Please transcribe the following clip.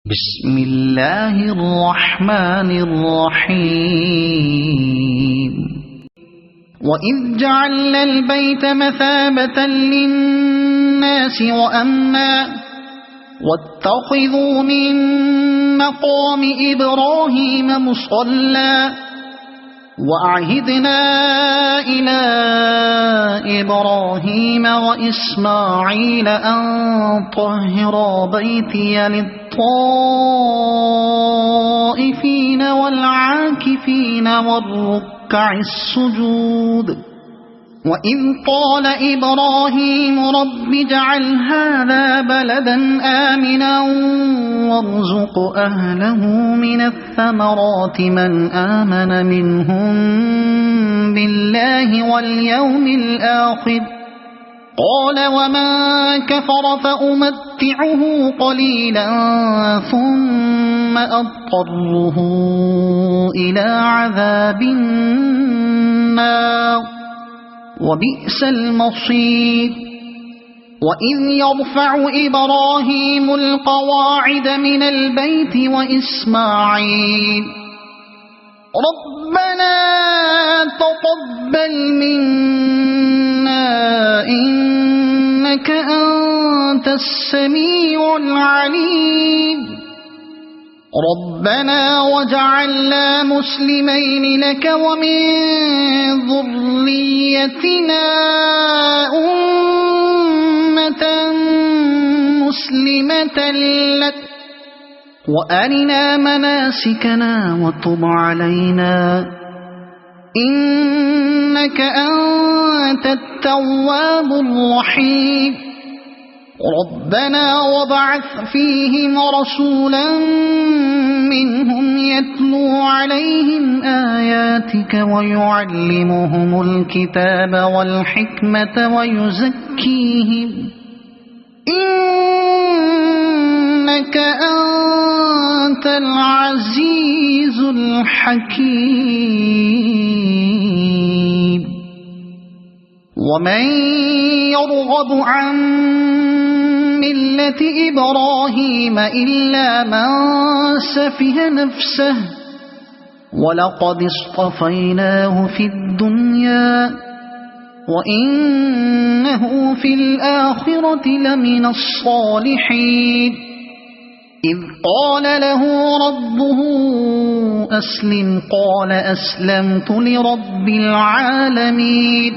بسم اللہ الرحمن الرحیم وَإِذْ جَعَلْنَا الْبَيْتَ مَثَابَةً لِلنَّاسِ وَأَمْنًا وَاتَّخِذُوا مِن مَّقَامِ إِبْرَاهِيمَ مُصَلًّى وَأَعْهِدْنَا إِلَى إِبْرَاهِيمَ وَإِسْمَاعِيلَ أَن طَهِّرَا بَيْتِيَ لِلطَّائِفِينَ وَالْعَاكِفِينَ وَالرُّكَّعِ السُّجُودِ وَإِذْ قَالَ إِبْرَاهِيمُ رَبِّ اجْعَلْ هَذَا بَلَدًا آمِنًا وَارْزُقْ أَهْلَهُ مِنَ الثَّمَرَاتِ مَنْ آمَنَ مِنْهُمْ بِاللَّهِ وَالْيَوْمِ الْآخِرِ قَالَ وَمَنْ كَفَرَ فَأُمَتِّعُهُ قَلِيلًا ثُمَّ أَضْطَرُّهُ إِلَى عَذَابِ النَّارِ وَبِئْسَ الْمَصِيرُ وَإِذْ يَرْفَعُ إِبْرَاهِيمُ الْقَوَاعِدَ مِنَ الْبَيْتِ وَإِسْمَاعِيلُ رَبَّنَا تَقَبَّلْ مِنَّا إِنَّكَ أَنْتَ السَّمِيعُ الْعَلِيمُ رَبَّنَا وَاجْعَلْنَا مُسْلِمَيْنِ لَكَ وَمِن ذُرِّيَّتِنَا أُمَّةً مُسْلِمَةً لَكَ وَأَرِنَا مَنَاسِكَنَا وَتُبْ عَلَيْنَا إِنَّكَ أَنْتَ التَّوَّابُ الرَّحِيمُ رَبَّنَا وَابْعَثْ فِيهِمْ رَسُولًا مِّنْهُمْ يَتْلُو عَلَيْهِمْ آيَاتِكَ وَيُعَلِّمُهُمُ الْكِتَابَ وَالْحِكْمَةَ وَيُزَكِّيهِمْ إِنَّكَ أَنْتَ الْعَزِيزُ الْحَكِيمُ وَمَنْ يَرْغَبُ عَنْ مِلَّةِ إِبْرَاهِيمَ إِلَّا مَنْ سَفِهَ نَفْسَهُ وَلَقَدِ اصْطَفَيْنَاهُ فِي الدُّنْيَا وَإِنَّهُ فِي الْآخِرَةِ لَمِنَ الصَّالِحِينَ إِذْ قَالَ لَهُ رَبُّهُ أَسْلِمْ قَالَ أَسْلَمْتُ لِرَبِّ الْعَالَمِينَ